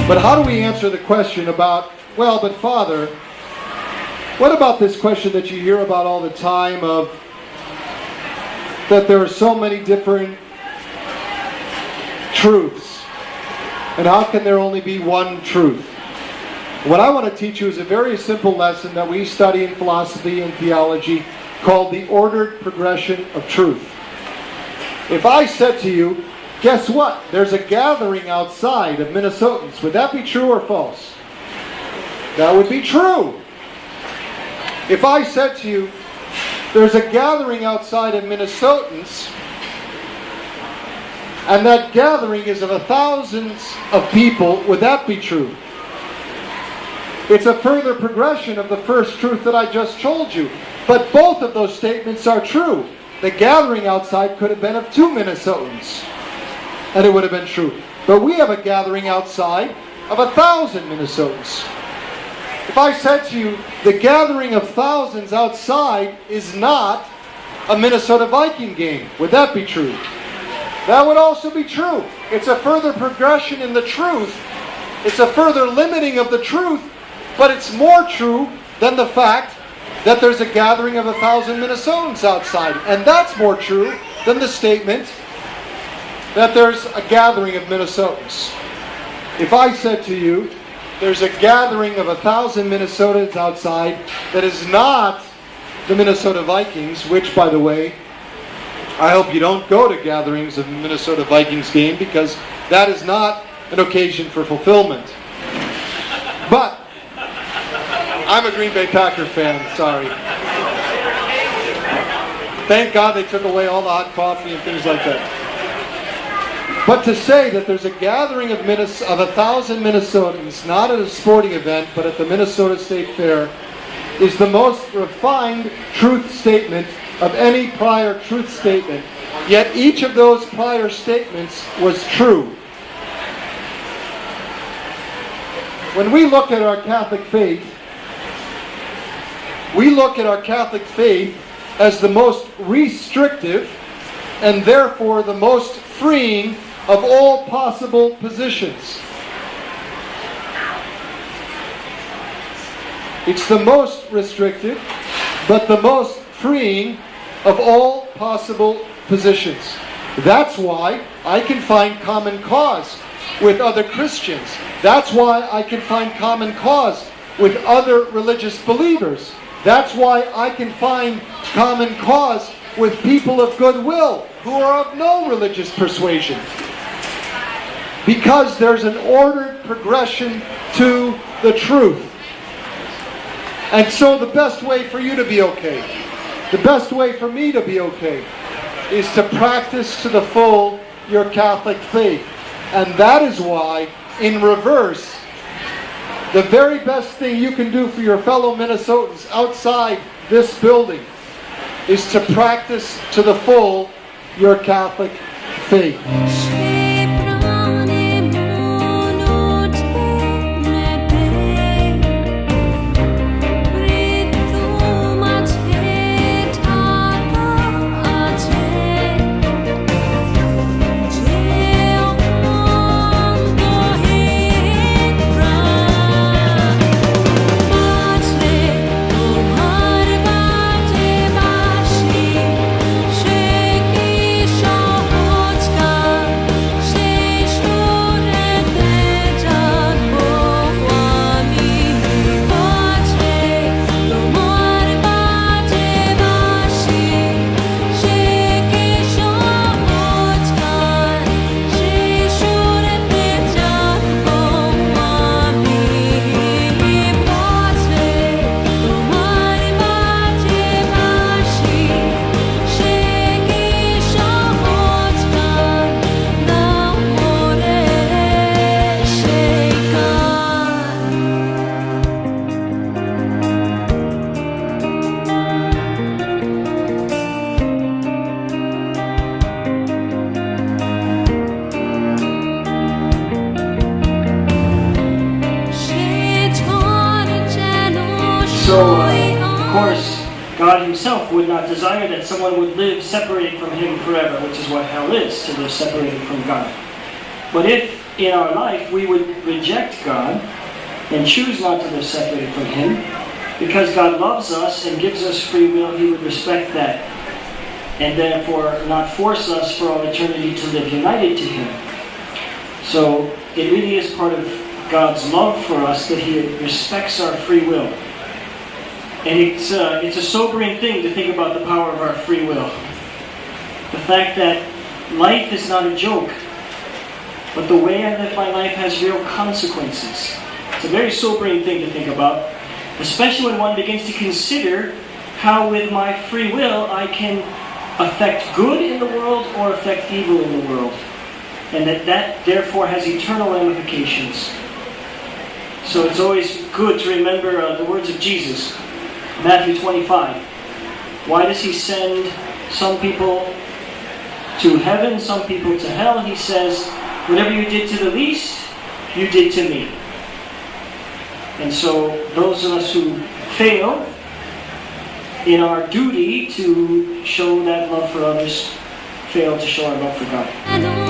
But how do we answer the question about, well, but Father, what about this question that you hear about all the time of that there are so many different truths, and how can there only be one truth? What I want to teach you is a very simple lesson that we study in philosophy and theology called the ordered progression of truth. If I said to you, guess what? There's a gathering outside of Minnesotans. Would that be true or false? That would be true. If I said to you, there's a gathering outside of Minnesotans, and that gathering is of thousands of people, would that be true? It's a further progression of the first truth that I just told you. But both of those statements are true. The gathering outside could have been of 2 Minnesotans, and it would have been true. But we have a gathering outside of 1,000 Minnesotans. If I said to you, the gathering of thousands outside is not a Minnesota Viking game, would that be true? That would also be true. It's a further progression in the truth. It's a further limiting of the truth, but it's more true than the fact that there's a gathering of 1,000 Minnesotans outside. And that's more true than the statement that there's a gathering of Minnesotans. If I said to you, there's a gathering of 1,000 Minnesotans outside that is not the Minnesota Vikings, which, by the way, I hope you don't go to gatherings of the Minnesota Vikings game, because that is not an occasion for fulfillment. But I'm a Green Bay Packer fan, sorry. Thank God they took away all the hot coffee and things like that. But to say that there's a gathering of 1,000 Minnesotans, not at a sporting event, but at the Minnesota State Fair, is the most refined truth statement of any prior truth statement. Yet each of those prior statements was true. When we look at our Catholic faith, we look at our Catholic faith as the most restrictive and therefore the most freeing of all possible positions. It's the most restrictive, but the most freeing of all possible positions. That's why I can find common cause with other Christians. That's why I can find common cause with other religious believers. That's why I can find common cause with people of goodwill who are of no religious persuasion. Because there's an ordered progression to the truth. And so the best way for you to be okay, the best way for me to be okay, is to practice to the full your Catholic faith. And that is why, in reverse, the very best thing you can do for your fellow Minnesotans outside this building is to practice to the full your Catholic faith. Of course, God himself would not desire that someone would live separated from him forever, which is what hell is, to live separated from God. But if in our life we would reject God and choose not to live separated from Him, because God loves us and gives us free will, He would respect that and therefore not force us for all eternity to live united to Him. So it really is part of God's love for us that He respects our free will. And it's a sobering thing to think about the power of our free will. The fact that life is not a joke, but the way I live my life has real consequences. It's a very sobering thing to think about, especially when one begins to consider how with my free will I can affect good in the world or affect evil in the world. And that therefore has eternal ramifications. So it's always good to remember the words of Jesus, Matthew 25. Why does He send some people to heaven, some people to hell? He says, whatever you did to the least, you did to me. And so those of us who fail in our duty to show that love for others, fail to show our love for God.